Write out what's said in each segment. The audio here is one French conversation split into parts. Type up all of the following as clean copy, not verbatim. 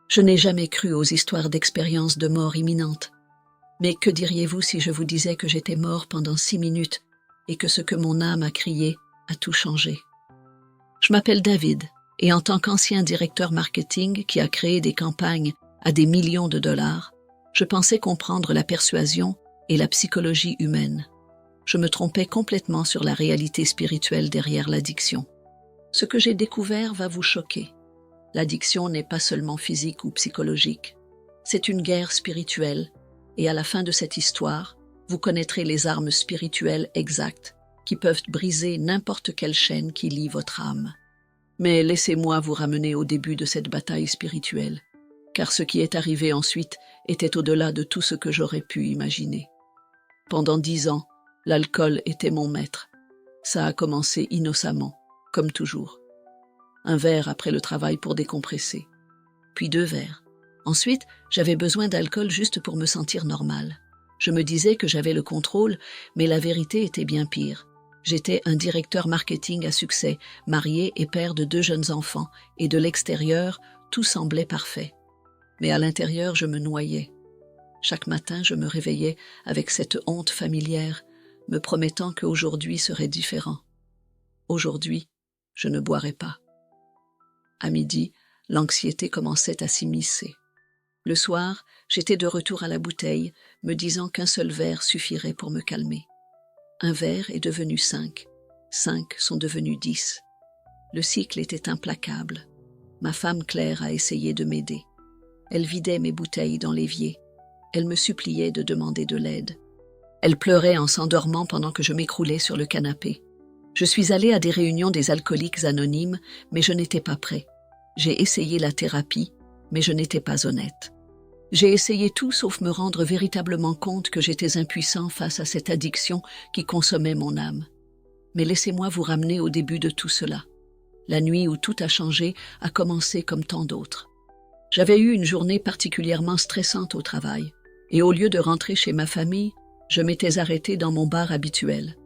Je n'ai jamais cru aux histoires d'expériences de mort imminente. Mais que diriez-vous si je vous disais que j'étais mort pendant 6 minutes et que ce que mon âme a crié a tout changé? Je m'appelle David et en tant qu'ancien directeur marketing qui a créé des campagnes à des millions de dollars, je pensais comprendre la persuasion et la psychologie humaine. Je me trompais complètement sur la réalité spirituelle derrière l'addiction. Ce que j'ai découvert va vous choquer. L'addiction n'est pas seulement physique ou psychologique. C'est une guerre spirituelle et à la fin de cette histoire, vous connaîtrez les armes spirituelles exactes qui peuvent briser n'importe quelle chaîne qui lie votre âme. Mais laissez-moi vous ramener au début de cette bataille spirituelle, car ce qui est arrivé ensuite était au-delà de tout ce que j'aurais pu imaginer. Pendant 10 ans, l'alcool était mon maître. Ça a commencé innocemment, comme toujours. Un verre après le travail pour décompresser, puis 2 verres. Ensuite, j'avais besoin d'alcool juste pour me sentir normal. Je me disais que j'avais le contrôle, mais la vérité était bien pire. J'étais un directeur marketing à succès, marié et père de 2 jeunes enfants, et de l'extérieur, tout semblait parfait. Mais à l'intérieur, je me noyais. Chaque matin, je me réveillais avec cette honte familière, me promettant qu'aujourd'hui serait différent. Aujourd'hui, je ne boirais pas. À midi, l'anxiété commençait à s'immiscer. Le soir, j'étais de retour à la bouteille, me disant qu'un seul verre suffirait pour me calmer. Un verre est devenu 5. 5 sont devenus 10. Le cycle était implacable. Ma femme Claire a essayé de m'aider. Elle vidait mes bouteilles dans l'évier. Elle me suppliait de demander de l'aide. Elle pleurait en s'endormant pendant que je m'écroulais sur le canapé. Je suis allé à des réunions des alcooliques anonymes, mais je n'étais pas prêt. J'ai essayé la thérapie, mais je n'étais pas honnête. J'ai essayé tout sauf me rendre véritablement compte que j'étais impuissant face à cette addiction qui consommait mon âme. Mais laissez-moi vous ramener au début de tout cela. La nuit où tout a changé a commencé comme tant d'autres. J'avais eu une journée particulièrement stressante au travail, et au lieu de rentrer chez ma famille, je m'étais arrêté dans mon bar habituel.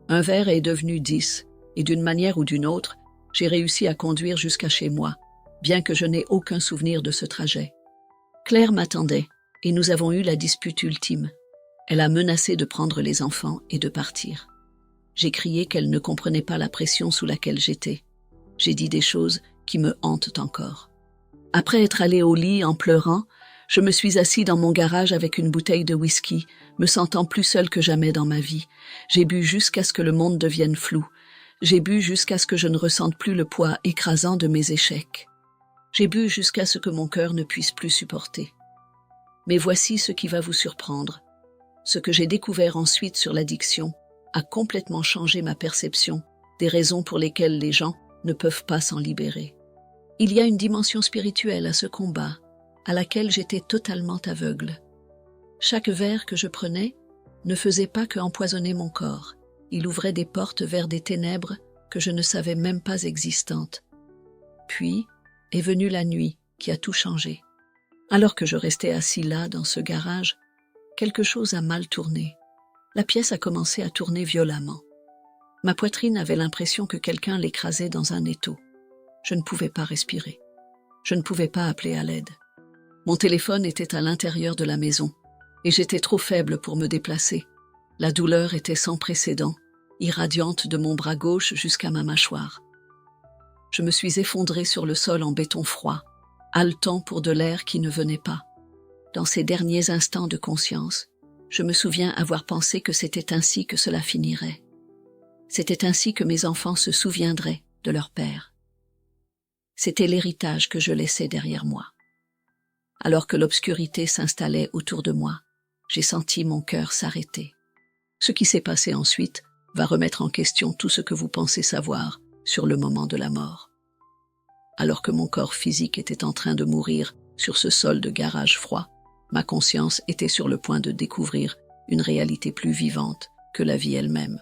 Un verre est devenu 10, et d'une manière ou d'une autre, j'ai réussi à conduire jusqu'à chez moi, bien que je n'ai aucun souvenir de ce trajet. Claire m'attendait, et nous avons eu la dispute ultime. Elle a menacé de prendre les enfants et de partir. J'ai crié qu'elle ne comprenait pas la pression sous laquelle j'étais. J'ai dit des choses qui me hantent encore. Après être allé au lit en pleurant, je me suis assis dans mon garage avec une bouteille de whisky, me sentant plus seul que jamais dans ma vie. J'ai bu jusqu'à ce que le monde devienne flou. J'ai bu jusqu'à ce que je ne ressente plus le poids écrasant de mes échecs. J'ai bu jusqu'à ce que mon cœur ne puisse plus supporter. Mais voici ce qui va vous surprendre. Ce que j'ai découvert ensuite sur l'addiction a complètement changé ma perception des raisons pour lesquelles les gens ne peuvent pas s'en libérer. Il y a une dimension spirituelle à ce combat, à laquelle j'étais totalement aveugle. Chaque verre que je prenais ne faisait pas qu'empoisonner mon corps. Il ouvrait des portes vers des ténèbres que je ne savais même pas existantes. Puis est venue la nuit qui a tout changé. Alors que je restais assis là, dans ce garage, quelque chose a mal tourné. La pièce a commencé à tourner violemment. Ma poitrine avait l'impression que quelqu'un l'écrasait dans un étau. Je ne pouvais pas respirer. Je ne pouvais pas appeler à l'aide. Mon téléphone était à l'intérieur de la maison, et j'étais trop faible pour me déplacer. La douleur était sans précédent, irradiante de mon bras gauche jusqu'à ma mâchoire. Je me suis effondré sur le sol en béton froid, haletant pour de l'air qui ne venait pas. Dans ces derniers instants de conscience, je me souviens avoir pensé que c'était ainsi que cela finirait. C'était ainsi que mes enfants se souviendraient de leur père. C'était l'héritage que je laissais derrière moi. Alors que l'obscurité s'installait autour de moi, j'ai senti mon cœur s'arrêter. Ce qui s'est passé ensuite va remettre en question tout ce que vous pensez savoir sur le moment de la mort. Alors que mon corps physique était en train de mourir sur ce sol de garage froid, ma conscience était sur le point de découvrir une réalité plus vivante que la vie elle-même.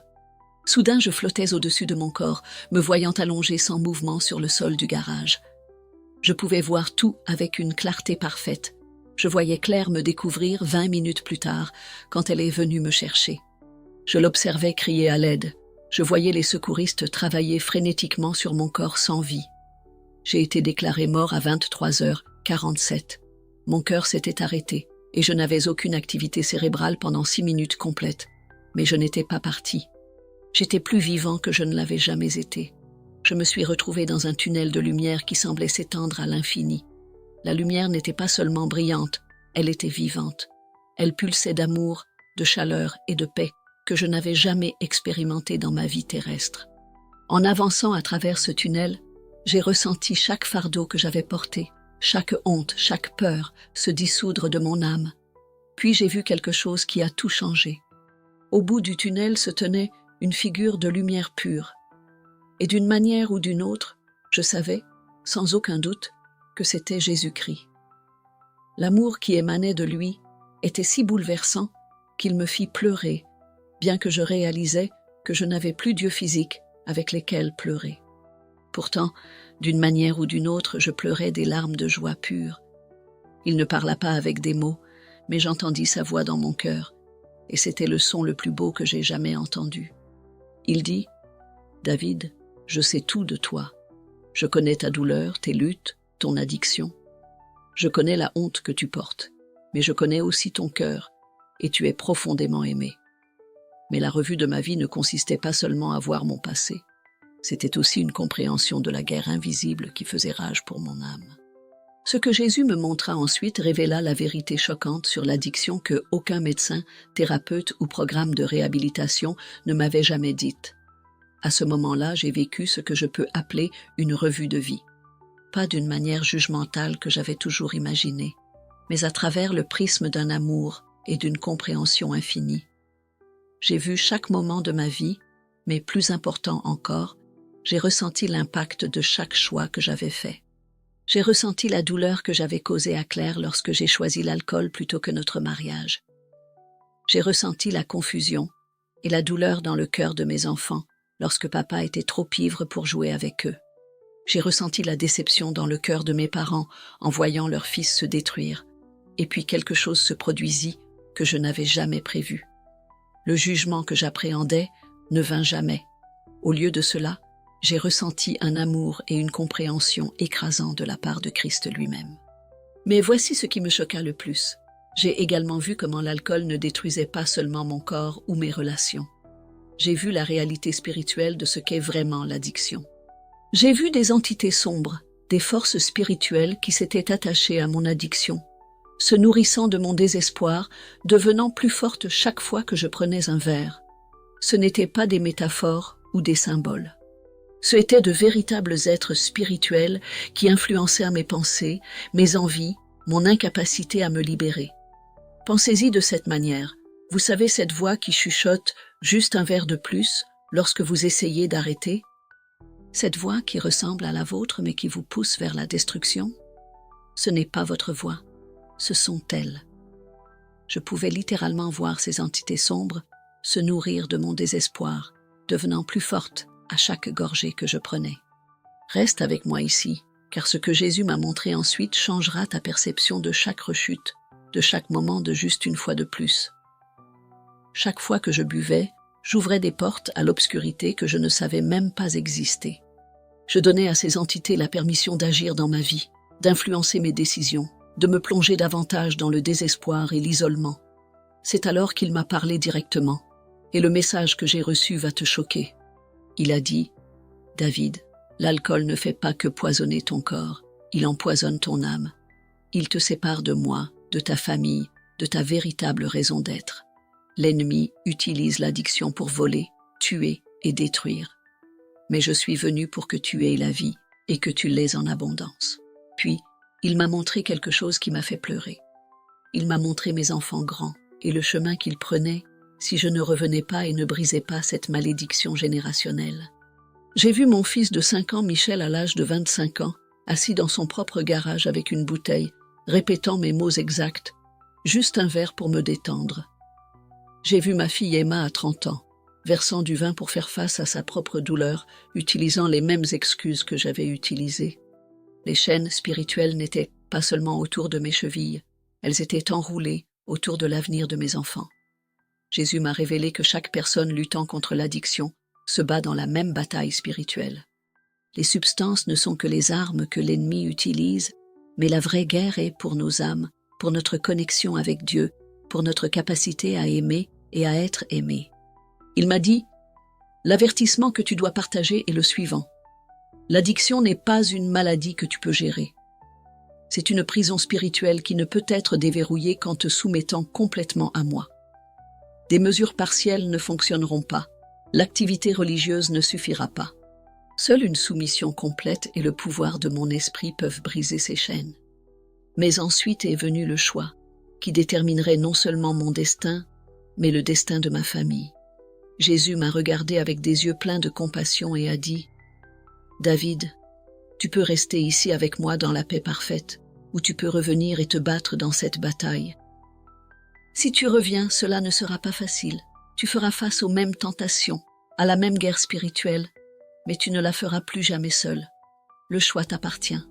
Soudain, je flottais au-dessus de mon corps, me voyant allongé sans mouvement sur le sol du garage. Je pouvais voir tout avec une clarté parfaite. Je voyais Claire me découvrir 20 minutes plus tard, quand elle est venue me chercher. Je l'observais crier à l'aide. Je voyais les secouristes travailler frénétiquement sur mon corps sans vie. J'ai été déclaré mort à 23 heures 47. Mon cœur s'était arrêté, et je n'avais aucune activité cérébrale pendant 6 minutes complètes. Mais je n'étais pas parti. J'étais plus vivant que je ne l'avais jamais été. Je me suis retrouvé dans un tunnel de lumière qui semblait s'étendre à l'infini. La lumière n'était pas seulement brillante, elle était vivante. Elle pulsait d'amour, de chaleur et de paix que je n'avais jamais expérimenté dans ma vie terrestre. En avançant à travers ce tunnel, j'ai ressenti chaque fardeau que j'avais porté, chaque honte, chaque peur se dissoudre de mon âme. Puis j'ai vu quelque chose qui a tout changé. Au bout du tunnel se tenait une figure de lumière pure. Et d'une manière ou d'une autre, je savais, sans aucun doute, que c'était Jésus-Christ. L'amour qui émanait de lui était si bouleversant qu'il me fit pleurer, bien que je réalisais que je n'avais plus d'yeux physiques avec lesquels pleurer. Pourtant, d'une manière ou d'une autre, je pleurais des larmes de joie pure. Il ne parla pas avec des mots, mais j'entendis sa voix dans mon cœur, et c'était le son le plus beau que j'ai jamais entendu. Il dit « David, je sais tout de toi. Je connais ta douleur, tes luttes, ton addiction. Je connais la honte que tu portes, mais je connais aussi ton cœur, et tu es profondément aimé. Mais la revue de ma vie ne consistait pas seulement à voir mon passé. C'était aussi une compréhension de la guerre invisible qui faisait rage pour mon âme. Ce que Jésus me montra ensuite révéla la vérité choquante sur l'addiction que aucun médecin, thérapeute ou programme de réhabilitation ne m'avait jamais dite. À ce moment-là, j'ai vécu ce que je peux appeler une revue de vie. Pas d'une manière jugementale que j'avais toujours imaginée, mais à travers le prisme d'un amour et d'une compréhension infinie. J'ai vu chaque moment de ma vie, mais plus important encore, j'ai ressenti l'impact de chaque choix que j'avais fait. J'ai ressenti la douleur que j'avais causée à Claire lorsque j'ai choisi l'alcool plutôt que notre mariage. J'ai ressenti la confusion et la douleur dans le cœur de mes enfants lorsque papa était trop ivre pour jouer avec eux. J'ai ressenti la déception dans le cœur de mes parents en voyant leur fils se détruire. Et puis quelque chose se produisit que je n'avais jamais prévu. Le jugement que j'appréhendais ne vint jamais. Au lieu de cela, j'ai ressenti un amour et une compréhension écrasants de la part de Christ lui-même. Mais voici ce qui me choqua le plus. J'ai également vu comment l'alcool ne détruisait pas seulement mon corps ou mes relations. J'ai vu la réalité spirituelle de ce qu'est vraiment l'addiction. J'ai vu des entités sombres, des forces spirituelles qui s'étaient attachées à mon addiction, se nourrissant de mon désespoir, devenant plus fortes chaque fois que je prenais un verre. Ce n'étaient pas des métaphores ou des symboles. Ce étaient de véritables êtres spirituels qui influençaient mes pensées, mes envies, mon incapacité à me libérer. Pensez-y de cette manière. Vous savez cette voix qui chuchote « juste un verre de plus » lorsque vous essayez d'arrêter? Cette voix qui ressemble à la vôtre mais qui vous pousse vers la destruction? Ce n'est pas votre voix, ce sont elles. Je pouvais littéralement voir ces entités sombres se nourrir de mon désespoir, devenant plus fortes à chaque gorgée que je prenais. Reste avec moi ici, car ce que Jésus m'a montré ensuite changera ta perception de chaque rechute, de chaque moment de juste une fois de plus. Chaque fois que je buvais, j'ouvrais des portes à l'obscurité que je ne savais même pas exister. Je donnais à ces entités la permission d'agir dans ma vie, d'influencer mes décisions, de me plonger davantage dans le désespoir et l'isolement. C'est alors qu'il m'a parlé directement, et le message que j'ai reçu va te choquer. Il a dit « David, l'alcool ne fait pas que poisonner ton corps, il empoisonne ton âme. Il te sépare de moi, de ta famille, de ta véritable raison d'être. L'ennemi utilise l'addiction pour voler, tuer et détruire. Mais je suis venu pour que tu aies la vie et que tu l'aies en abondance. » Puis, il m'a montré quelque chose qui m'a fait pleurer. Il m'a montré mes enfants grands et le chemin qu'ils prenaient si je ne revenais pas et ne brisais pas cette malédiction générationnelle. J'ai vu mon fils de 5 ans, Michel, à l'âge de 25 ans, assis dans son propre garage avec une bouteille, répétant mes mots exacts, juste un verre pour me détendre. J'ai vu ma fille Emma à 30 ans, versant du vin pour faire face à sa propre douleur, utilisant les mêmes excuses que j'avais utilisées. Les chaînes spirituelles n'étaient pas seulement autour de mes chevilles, elles étaient enroulées autour de l'avenir de mes enfants. Jésus m'a révélé que chaque personne luttant contre l'addiction se bat dans la même bataille spirituelle. Les substances ne sont que les armes que l'ennemi utilise Mais la vraie guerre est pour nos âmes, pour notre connexion avec Dieu, pour notre capacité à aimer et à être aimé. Il m'a dit, « L'avertissement que tu dois partager est le suivant. L'addiction n'est pas une maladie que tu peux gérer. C'est une prison spirituelle qui ne peut être déverrouillée qu'en te soumettant complètement à moi. Des mesures partielles ne fonctionneront pas. L'activité religieuse ne suffira pas. Seule une soumission complète et le pouvoir de mon esprit peuvent briser ces chaînes. Mais ensuite est venu le choix, qui déterminerait non seulement mon destin, mais le destin de ma famille. Jésus m'a regardé avec des yeux pleins de compassion et a dit, « David, tu peux rester ici avec moi dans la paix parfaite, ou tu peux revenir et te battre dans cette bataille. Si tu reviens, cela ne sera pas facile. Tu feras face aux mêmes tentations, à la même guerre spirituelle, mais tu ne la feras plus jamais seul. Le choix t'appartient. »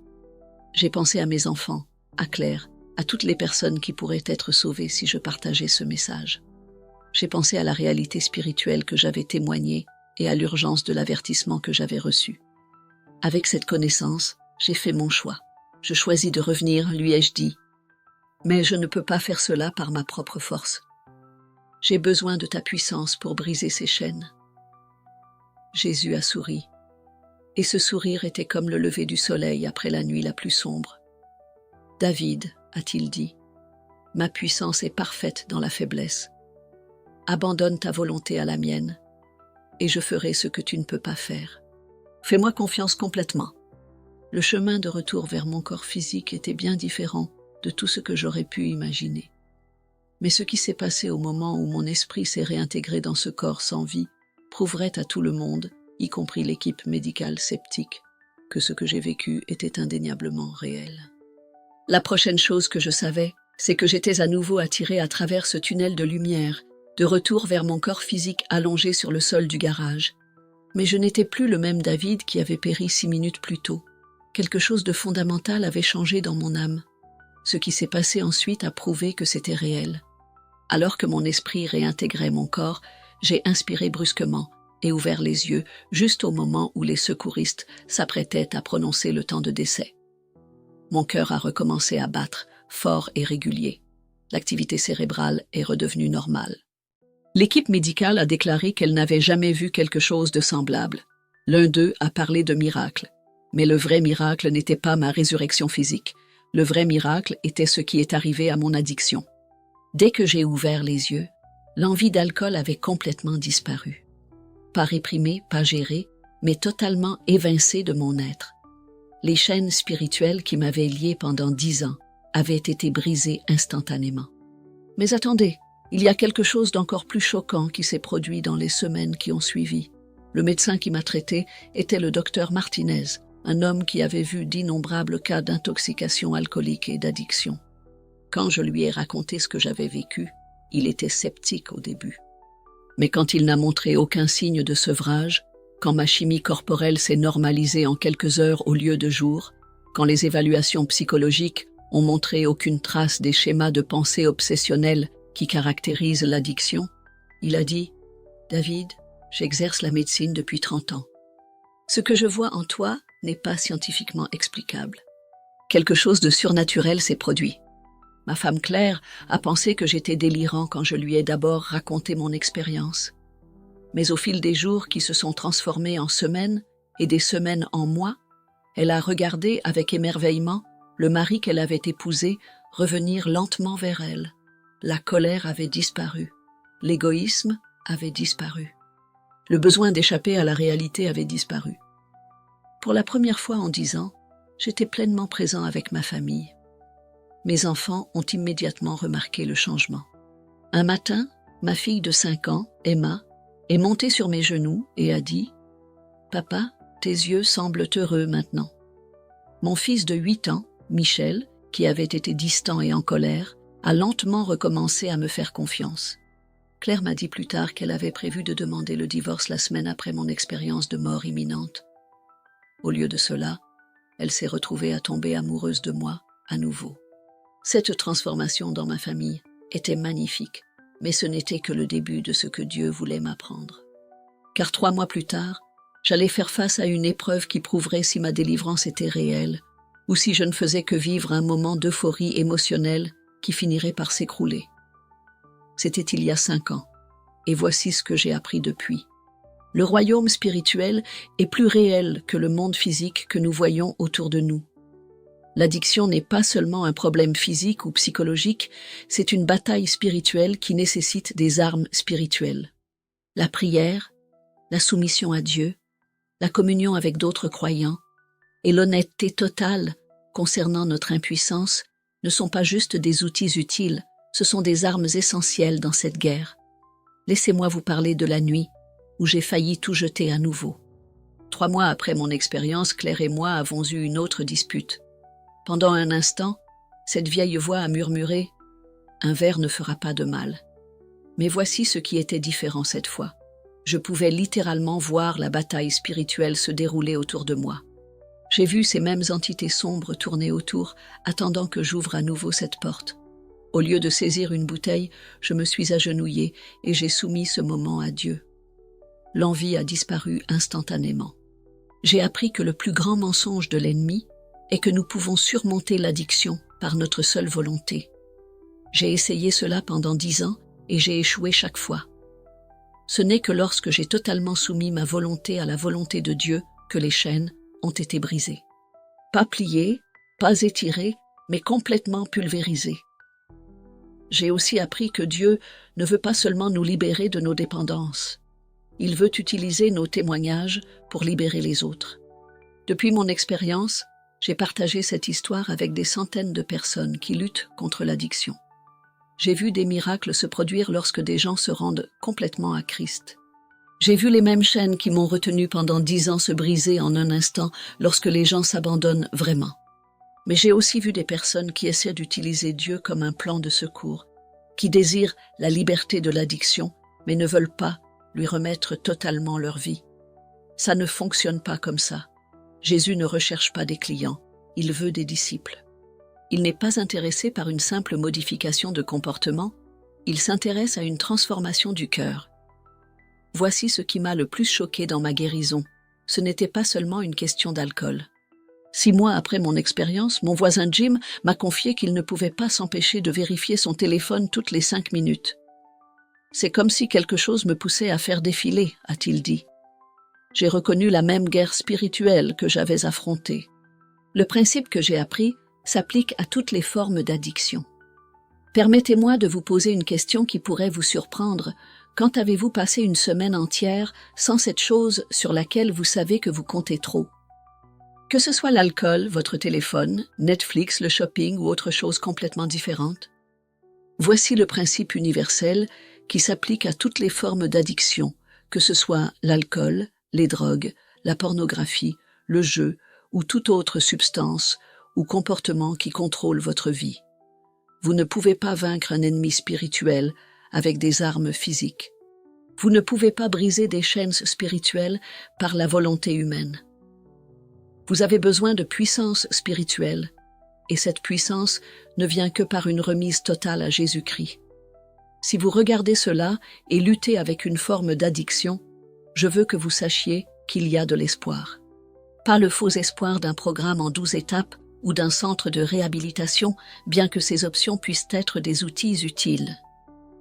J'ai pensé à mes enfants, à Claire, à toutes les personnes qui pourraient être sauvées si je partageais ce message. J'ai pensé à la réalité spirituelle que j'avais témoignée et à l'urgence de l'avertissement que j'avais reçu. Avec cette connaissance, j'ai fait mon choix. Je choisis de revenir, lui ai-je dit. Mais je ne peux pas faire cela par ma propre force. J'ai besoin de ta puissance pour briser ces chaînes. Jésus a souri. Et ce sourire était comme le lever du soleil après la nuit la plus sombre. « David, a-t-il dit, ma puissance est parfaite dans la faiblesse. Abandonne ta volonté à la mienne, et je ferai ce que tu ne peux pas faire. Fais-moi confiance complètement. » Le chemin de retour vers mon corps physique était bien différent de tout ce que j'aurais pu imaginer. Mais ce qui s'est passé au moment où mon esprit s'est réintégré dans ce corps sans vie prouverait à tout le monde, y compris l'équipe médicale sceptique, que ce que j'ai vécu était indéniablement réel. La prochaine chose que je savais, c'est que j'étais à nouveau attiré à travers ce tunnel de lumière, de retour vers mon corps physique allongé sur le sol du garage. Mais je n'étais plus le même David qui avait péri 6 minutes plus tôt. Quelque chose de fondamental avait changé dans mon âme. Ce qui s'est passé ensuite a prouvé que c'était réel. Alors que mon esprit réintégrait mon corps, j'ai inspiré brusquement et ouvert les yeux juste au moment où les secouristes s'apprêtaient à prononcer le temps de décès. Mon cœur a recommencé à battre, fort et régulier. L'activité cérébrale est redevenue normale. L'équipe médicale a déclaré qu'elle n'avait jamais vu quelque chose de semblable. L'un d'eux a parlé de miracle. Mais le vrai miracle n'était pas ma résurrection physique. Le vrai miracle était ce qui est arrivé à mon addiction. Dès que j'ai ouvert les yeux, l'envie d'alcool avait complètement disparu. Pas réprimée, pas gérée, mais totalement évincée de mon être. Les chaînes spirituelles qui m'avaient lié pendant 10 ans avaient été brisées instantanément. Mais attendez, il y a quelque chose d'encore plus choquant qui s'est produit dans les semaines qui ont suivi. Le médecin qui m'a traité était le docteur Martinez, un homme qui avait vu d'innombrables cas d'intoxication alcoolique et d'addiction. Quand je lui ai raconté ce que j'avais vécu, il était sceptique au début. Mais quand il n'a montré aucun signe de sevrage, quand ma chimie corporelle s'est normalisée en quelques heures au lieu de jours, quand les évaluations psychologiques ont montré aucune trace des schémas de pensée obsessionnels qui caractérisent l'addiction, il a dit « David, j'exerce la médecine depuis 30 ans. Ce que je vois en toi n'est pas scientifiquement explicable. Quelque chose de surnaturel s'est produit. Ma femme Claire a pensé que j'étais délirant quand je lui ai d'abord raconté mon expérience. Mais au fil des jours qui se sont transformés en semaines et des semaines en mois, elle a regardé avec émerveillement le mari qu'elle avait épousé revenir lentement vers elle. La colère avait disparu. L'égoïsme avait disparu. Le besoin d'échapper à la réalité avait disparu. Pour la première fois en 10 ans, j'étais pleinement présent avec ma famille. Mes enfants ont immédiatement remarqué le changement. Un matin, ma fille de 5 ans, Emma, est montée sur mes genoux et a dit « Papa, tes yeux semblent heureux maintenant. » Mon fils de 8 ans, Michel, qui avait été distant et en colère, a lentement recommencé à me faire confiance. Claire m'a dit plus tard qu'elle avait prévu de demander le divorce la semaine après mon expérience de mort imminente. Au lieu de cela, elle s'est retrouvée à tomber amoureuse de moi à nouveau. Cette transformation dans ma famille était magnifique, mais ce n'était que le début de ce que Dieu voulait m'apprendre. Car 3 mois plus tard, j'allais faire face à une épreuve qui prouverait si ma délivrance était réelle ou si je ne faisais que vivre un moment d'euphorie émotionnelle qui finirait par s'écrouler. C'était il y a 5 ans, et voici ce que j'ai appris depuis. Le royaume spirituel est plus réel que le monde physique que nous voyons autour de nous. L'addiction n'est pas seulement un problème physique ou psychologique, c'est une bataille spirituelle qui nécessite des armes spirituelles. La prière, la soumission à Dieu, la communion avec d'autres croyants et l'honnêteté totale concernant notre impuissance ne sont pas juste des outils utiles, ce sont des armes essentielles dans cette guerre. Laissez-moi vous parler de la nuit où j'ai failli tout jeter à nouveau. 3 mois après mon expérience, Claire et moi avons eu une autre dispute. Pendant un instant, cette vieille voix a murmuré « Un verre ne fera pas de mal ». Mais voici ce qui était différent cette fois. Je pouvais littéralement voir la bataille spirituelle se dérouler autour de moi. J'ai vu ces mêmes entités sombres tourner autour, attendant que j'ouvre à nouveau cette porte. Au lieu de saisir une bouteille, je me suis agenouillée et j'ai soumis ce moment à Dieu. L'envie a disparu instantanément. J'ai appris que le plus grand mensonge de l'ennemi est que nous pouvons surmonter l'addiction par notre seule volonté. J'ai essayé cela pendant 10 ans et j'ai échoué chaque fois. Ce n'est que lorsque j'ai totalement soumis ma volonté à la volonté de Dieu que les chaînes ont été brisées. Pas pliées, pas étirées, mais complètement pulvérisées. J'ai aussi appris que Dieu ne veut pas seulement nous libérer de nos dépendances. Il veut utiliser nos témoignages pour libérer les autres. Depuis mon expérience, j'ai partagé cette histoire avec des centaines de personnes qui luttent contre l'addiction. J'ai vu des miracles se produire lorsque des gens se rendent complètement à Christ. J'ai vu les mêmes chaînes qui m'ont retenu pendant 10 ans se briser en un instant lorsque les gens s'abandonnent vraiment. Mais j'ai aussi vu des personnes qui essaient d'utiliser Dieu comme un plan de secours, qui désirent la liberté de l'addiction, mais ne veulent pas lui remettre totalement leur vie. Ça ne fonctionne pas comme ça. Jésus ne recherche pas des clients, il veut des disciples. Il n'est pas intéressé par une simple modification de comportement, il s'intéresse à une transformation du cœur. Voici ce qui m'a le plus choqué dans ma guérison. Ce n'était pas seulement une question d'alcool. 6 mois après mon expérience, mon voisin Jim m'a confié qu'il ne pouvait pas s'empêcher de vérifier son téléphone toutes les 5 minutes. C'est comme si quelque chose me poussait à faire défiler, a-t-il dit. J'ai reconnu la même guerre spirituelle que j'avais affrontée. Le principe que j'ai appris s'applique à toutes les formes d'addiction. Permettez-moi de vous poser une question qui pourrait vous surprendre. Quand avez-vous passé une semaine entière sans cette chose sur laquelle vous savez que vous comptez trop? Que ce soit l'alcool, votre téléphone, Netflix, le shopping ou autre chose complètement différente. Voici le principe universel qui s'applique à toutes les formes d'addiction, que ce soit l'alcool, les drogues, la pornographie, le jeu ou toute autre substance ou comportement qui contrôle votre vie. Vous ne pouvez pas vaincre un ennemi spirituel avec des armes physiques. Vous ne pouvez pas briser des chaînes spirituelles par la volonté humaine. Vous avez besoin de puissance spirituelle, et cette puissance ne vient que par une remise totale à Jésus-Christ. Si vous regardez cela et luttez avec une forme d'addiction, je veux que vous sachiez qu'il y a de l'espoir. Pas le faux espoir d'un programme en 12 étapes ou d'un centre de réhabilitation, bien que ces options puissent être des outils utiles.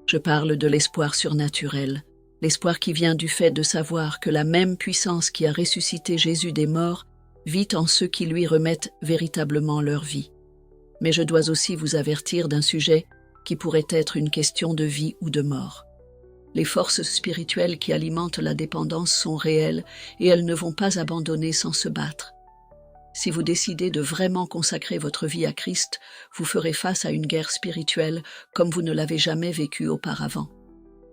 Je parle de l'espoir surnaturel, l'espoir qui vient du fait de savoir que la même puissance qui a ressuscité Jésus des morts vit en ceux qui lui remettent véritablement leur vie. Mais je dois aussi vous avertir d'un sujet qui pourrait être une question de vie ou de mort. Les forces spirituelles qui alimentent la dépendance sont réelles et elles ne vont pas abandonner sans se battre. Si vous décidez de vraiment consacrer votre vie à Christ, vous ferez face à une guerre spirituelle comme vous ne l'avez jamais vécue auparavant.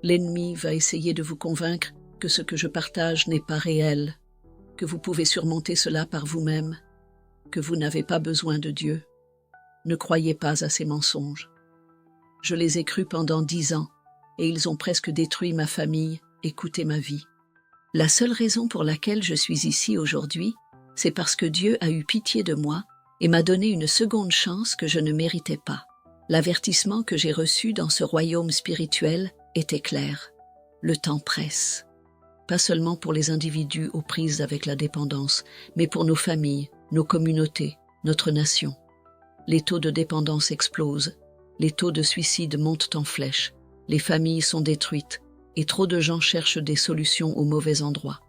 L'ennemi va essayer de vous convaincre que ce que je partage n'est pas réel, que vous pouvez surmonter cela par vous-même, que vous n'avez pas besoin de Dieu. Ne croyez pas à ces mensonges. Je les ai crus pendant 10 ans, et ils ont presque détruit ma famille et coûté ma vie. La seule raison pour laquelle je suis ici aujourd'hui, c'est parce que Dieu a eu pitié de moi et m'a donné une seconde chance que je ne méritais pas. L'avertissement que j'ai reçu dans ce royaume spirituel était clair. Le temps presse. Pas seulement pour les individus aux prises avec la dépendance, mais pour nos familles, nos communautés, notre nation. Les taux de dépendance explosent, les taux de suicide montent en flèche, les familles sont détruites et trop de gens cherchent des solutions au mauvais endroit.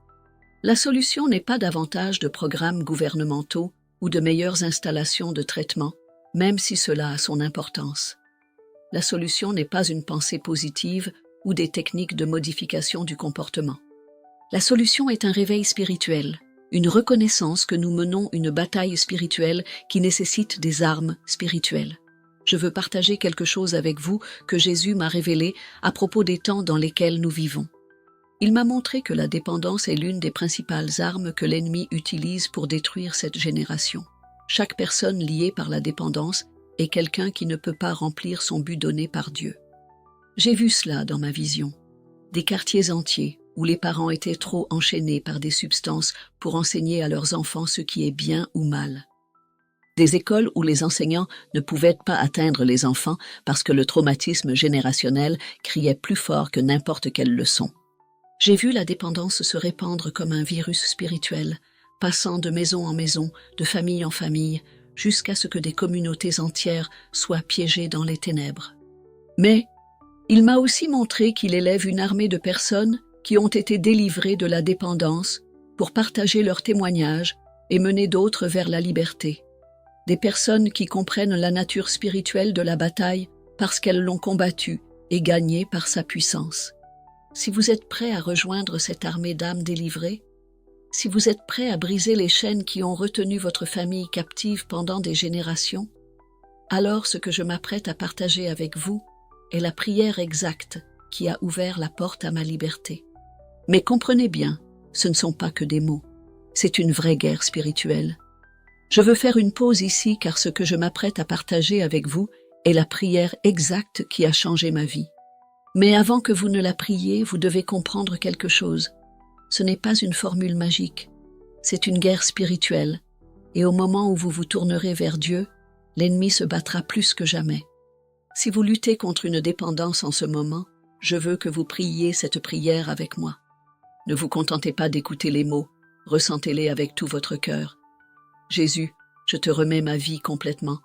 La solution n'est pas davantage de programmes gouvernementaux ou de meilleures installations de traitement, même si cela a son importance. La solution n'est pas une pensée positive ou des techniques de modification du comportement. La solution est un réveil spirituel, une reconnaissance que nous menons une bataille spirituelle qui nécessite des armes spirituelles. Je veux partager quelque chose avec vous que Jésus m'a révélé à propos des temps dans lesquels nous vivons. Il m'a montré que la dépendance est l'une des principales armes que l'ennemi utilise pour détruire cette génération. Chaque personne liée par la dépendance est quelqu'un qui ne peut pas remplir son but donné par Dieu. J'ai vu cela dans ma vision. Des quartiers entiers où les parents étaient trop enchaînés par des substances pour enseigner à leurs enfants ce qui est bien ou mal. Des écoles où les enseignants ne pouvaient pas atteindre les enfants parce que le traumatisme générationnel criait plus fort que n'importe quelle leçon. J'ai vu la dépendance se répandre comme un virus spirituel, passant de maison en maison, de famille en famille, jusqu'à ce que des communautés entières soient piégées dans les ténèbres. Mais il m'a aussi montré qu'il élève une armée de personnes qui ont été délivrées de la dépendance pour partager leurs témoignages et mener d'autres vers la liberté. Des personnes qui comprennent la nature spirituelle de la bataille parce qu'elles l'ont combattue et gagnée par sa puissance. Si vous êtes prêts à rejoindre cette armée d'âmes délivrées, si vous êtes prêts à briser les chaînes qui ont retenu votre famille captive pendant des générations, alors ce que je m'apprête à partager avec vous est la prière exacte qui a ouvert la porte à ma liberté. Mais comprenez bien, ce ne sont pas que des mots, c'est une vraie guerre spirituelle. Je veux faire une pause ici car ce que je m'apprête à partager avec vous est la prière exacte qui a changé ma vie. Mais avant que vous ne la priez, vous devez comprendre quelque chose. Ce n'est pas une formule magique, c'est une guerre spirituelle, et au moment où vous vous tournerez vers Dieu, l'ennemi se battra plus que jamais. Si vous luttez contre une dépendance en ce moment, je veux que vous priez cette prière avec moi. Ne vous contentez pas d'écouter les mots, ressentez-les avec tout votre cœur. Jésus, je te remets ma vie complètement.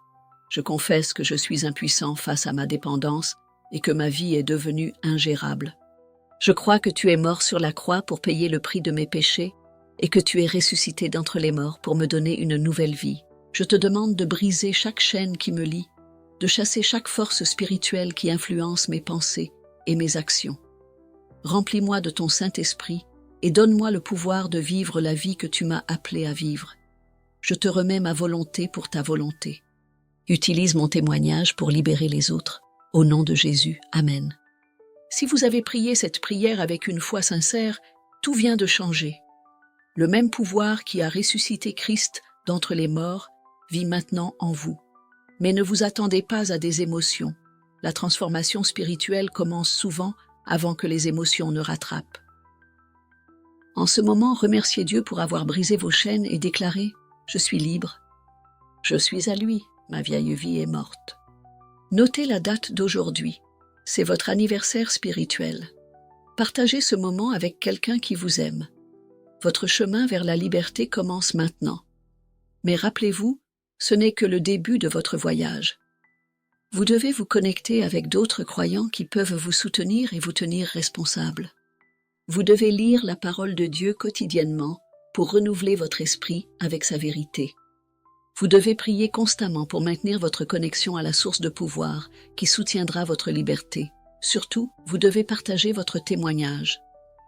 Je confesse que je suis impuissant face à ma dépendance et que ma vie est devenue ingérable. Je crois que tu es mort sur la croix pour payer le prix de mes péchés et que tu es ressuscité d'entre les morts pour me donner une nouvelle vie. Je te demande de briser chaque chaîne qui me lie, de chasser chaque force spirituelle qui influence mes pensées et mes actions. Remplis-moi de ton Saint-Esprit et donne-moi le pouvoir de vivre la vie que tu m'as appelé à vivre. Je te remets ma volonté pour ta volonté. Utilise mon témoignage pour libérer les autres. Au nom de Jésus, Amen. Si vous avez prié cette prière avec une foi sincère, tout vient de changer. Le même pouvoir qui a ressuscité Christ d'entre les morts vit maintenant en vous. Mais ne vous attendez pas à des émotions. La transformation spirituelle commence souvent avant que les émotions ne rattrapent. En ce moment, remerciez Dieu pour avoir brisé vos chaînes et déclarez « Je suis libre. Je suis à lui. Ma vieille vie est morte. » Notez la date d'aujourd'hui. C'est votre anniversaire spirituel. Partagez ce moment avec quelqu'un qui vous aime. Votre chemin vers la liberté commence maintenant. Mais rappelez-vous, ce n'est que le début de votre voyage. Vous devez vous connecter avec d'autres croyants qui peuvent vous soutenir et vous tenir responsable. Vous devez lire la parole de Dieu quotidiennement pour renouveler votre esprit avec sa vérité. Vous devez prier constamment pour maintenir votre connexion à la source de pouvoir qui soutiendra votre liberté. Surtout, vous devez partager votre témoignage.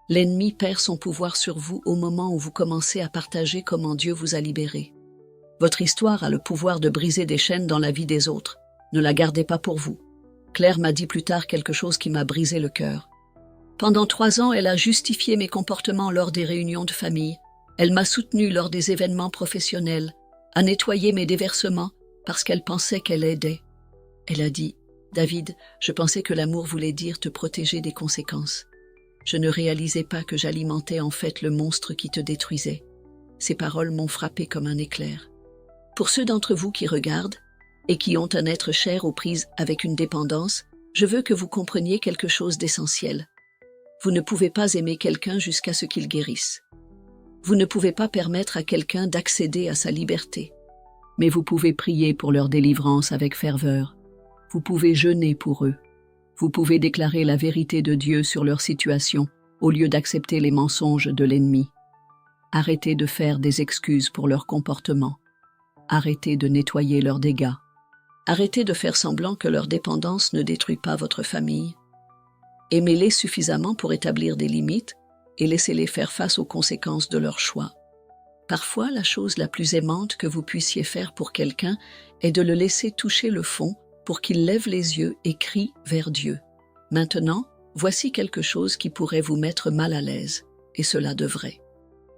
L'ennemi perd son pouvoir sur vous au moment où vous commencez à partager comment Dieu vous a libéré. Votre histoire a le pouvoir de briser des chaînes dans la vie des autres. Ne la gardez pas pour vous. Claire m'a dit plus tard quelque chose qui m'a brisé le cœur. Pendant 3 ans, elle a justifié mes comportements lors des réunions de famille. Elle m'a soutenue lors des événements professionnels, a nettoyé mes déversements parce qu'elle pensait qu'elle aidait. Elle a dit « David, je pensais que l'amour voulait dire te protéger des conséquences. Je ne réalisais pas que j'alimentais en fait le monstre qui te détruisait. » Ces paroles m'ont frappé comme un éclair. Pour ceux d'entre vous qui regardent et qui ont un être cher aux prises avec une dépendance, je veux que vous compreniez quelque chose d'essentiel. Vous ne pouvez pas aimer quelqu'un jusqu'à ce qu'il guérisse. Vous ne pouvez pas permettre à quelqu'un d'accéder à sa liberté. Mais vous pouvez prier pour leur délivrance avec ferveur. Vous pouvez jeûner pour eux. Vous pouvez déclarer la vérité de Dieu sur leur situation au lieu d'accepter les mensonges de l'ennemi. Arrêtez de faire des excuses pour leur comportement. Arrêtez de nettoyer leurs dégâts. Arrêtez de faire semblant que leur dépendance ne détruit pas votre famille. Aimez-les suffisamment pour établir des limites et laissez-les faire face aux conséquences de leurs choix. Parfois, la chose la plus aimante que vous puissiez faire pour quelqu'un est de le laisser toucher le fond pour qu'il lève les yeux et crie vers Dieu. Maintenant, voici quelque chose qui pourrait vous mettre mal à l'aise, et cela devrait.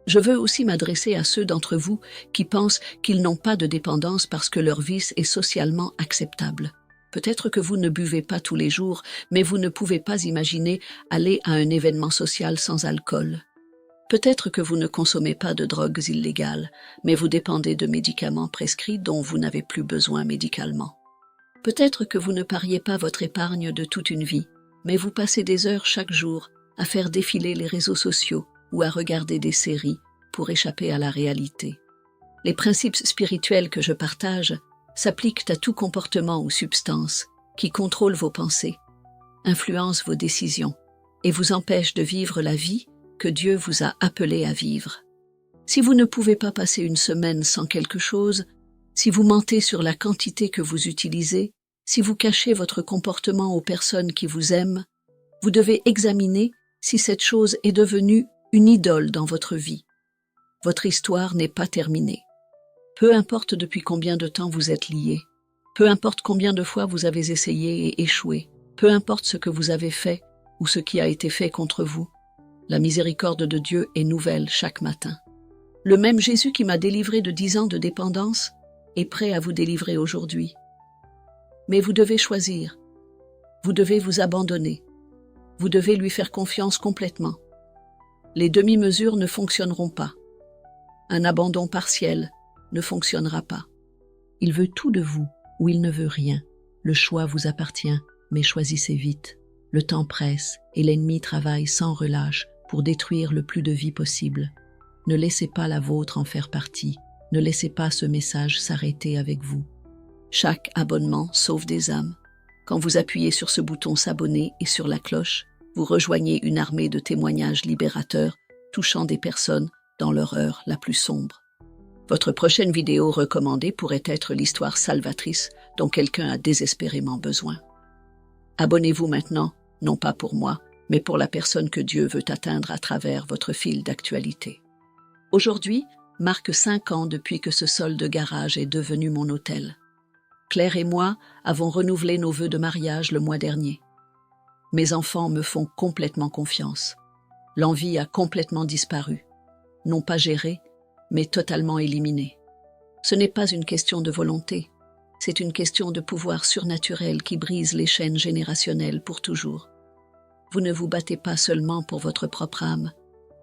Je veux aussi m'adresser à ceux d'entre vous qui pensent qu'ils n'ont pas de dépendance parce que leur vice est socialement acceptable. Peut-être que vous ne buvez pas tous les jours, mais vous ne pouvez pas imaginer aller à un événement social sans alcool. Peut-être que vous ne consommez pas de drogues illégales, mais vous dépendez de médicaments prescrits dont vous n'avez plus besoin médicalement. Peut-être que vous ne pariez pas votre épargne de toute une vie, mais vous passez des heures chaque jour à faire défiler les réseaux sociaux ou à regarder des séries pour échapper à la réalité. Les principes spirituels que je partage s'appliquent à tout comportement ou substance qui contrôle vos pensées, influence vos décisions et vous empêche de vivre la vie que Dieu vous a appelé à vivre. Si vous ne pouvez pas passer une semaine sans quelque chose, si vous mentez sur la quantité que vous utilisez, si vous cachez votre comportement aux personnes qui vous aiment, vous devez examiner si cette chose est devenue une idole dans votre vie. Votre histoire n'est pas terminée. Peu importe depuis combien de temps vous êtes liés, peu importe combien de fois vous avez essayé et échoué, peu importe ce que vous avez fait ou ce qui a été fait contre vous, la miséricorde de Dieu est nouvelle chaque matin. Le même Jésus qui m'a délivré de 10 ans de dépendance est prêt à vous délivrer aujourd'hui. Mais vous devez choisir. Vous devez vous abandonner. Vous devez lui faire confiance complètement. Les demi-mesures ne fonctionneront pas. Un abandon partiel ne fonctionnera pas. Il veut tout de vous ou il ne veut rien. Le choix vous appartient, mais choisissez vite. Le temps presse et l'ennemi travaille sans relâche pour détruire le plus de vie possible. Ne laissez pas la vôtre en faire partie. Ne laissez pas ce message s'arrêter avec vous. Chaque abonnement sauve des âmes. Quand vous appuyez sur ce bouton s'abonner et sur la cloche, vous rejoignez une armée de témoignages libérateurs touchant des personnes dans leur heure la plus sombre. Votre prochaine vidéo recommandée pourrait être l'histoire salvatrice dont quelqu'un a désespérément besoin. Abonnez-vous maintenant, non pas pour moi, mais pour la personne que Dieu veut atteindre à travers votre fil d'actualité. Aujourd'hui marque 5 ans depuis que ce sol de garage est devenu mon hôtel. Claire et moi avons renouvelé nos vœux de mariage le mois dernier. Mes enfants me font complètement confiance. L'envie a complètement disparu. Non pas gérée, mais totalement éliminée. Ce n'est pas une question de volonté, c'est une question de pouvoir surnaturel qui brise les chaînes générationnelles pour toujours. Vous ne vous battez pas seulement pour votre propre âme,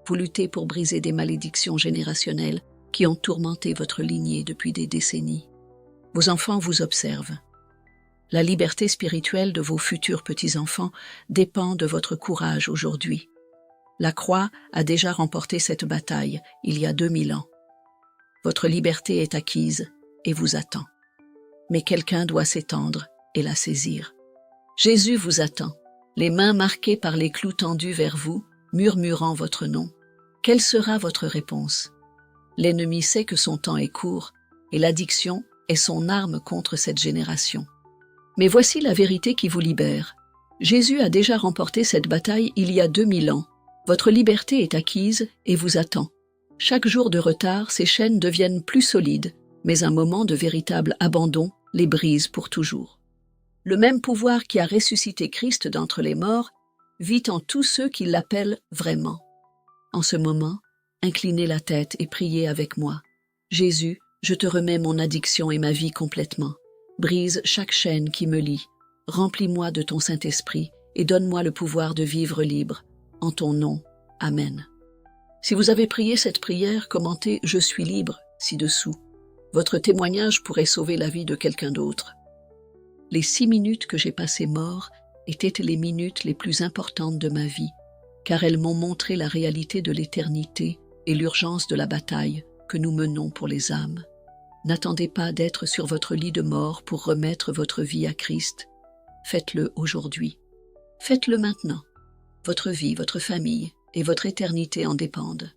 vous luttez pour briser des malédictions générationnelles qui ont tourmenté votre lignée depuis des décennies. Vos enfants vous observent. La liberté spirituelle de vos futurs petits-enfants dépend de votre courage aujourd'hui. La croix a déjà remporté cette bataille il y a 2000 ans. Votre liberté est acquise et vous attend. Mais quelqu'un doit s'étendre et la saisir. Jésus vous attend, les mains marquées par les clous tendus vers vous, murmurant votre nom. Quelle sera votre réponse? L'ennemi sait que son temps est court et l'addiction est son arme contre cette génération. Mais voici la vérité qui vous libère. Jésus a déjà remporté cette bataille il y a 2000 ans. Votre liberté est acquise et vous attend. Chaque jour de retard, ces chaînes deviennent plus solides, mais un moment de véritable abandon les brise pour toujours. Le même pouvoir qui a ressuscité Christ d'entre les morts vit en tous ceux qui l'appellent vraiment. En ce moment, inclinez la tête et priez avec moi. Jésus, je te remets mon addiction et ma vie complètement. Brise chaque chaîne qui me lie. Remplis-moi de ton Saint-Esprit et donne-moi le pouvoir de vivre libre. En ton nom. Amen. Si vous avez prié cette prière, commentez « Je suis libre » ci-dessous. Votre témoignage pourrait sauver la vie de quelqu'un d'autre. Les 6 minutes que j'ai passées mort étaient les minutes les plus importantes de ma vie, car elles m'ont montré la réalité de l'éternité et l'urgence de la bataille que nous menons pour les âmes. N'attendez pas d'être sur votre lit de mort pour remettre votre vie à Christ. Faites-le aujourd'hui. Faites-le maintenant. Votre vie, votre famille et votre éternité en dépendent.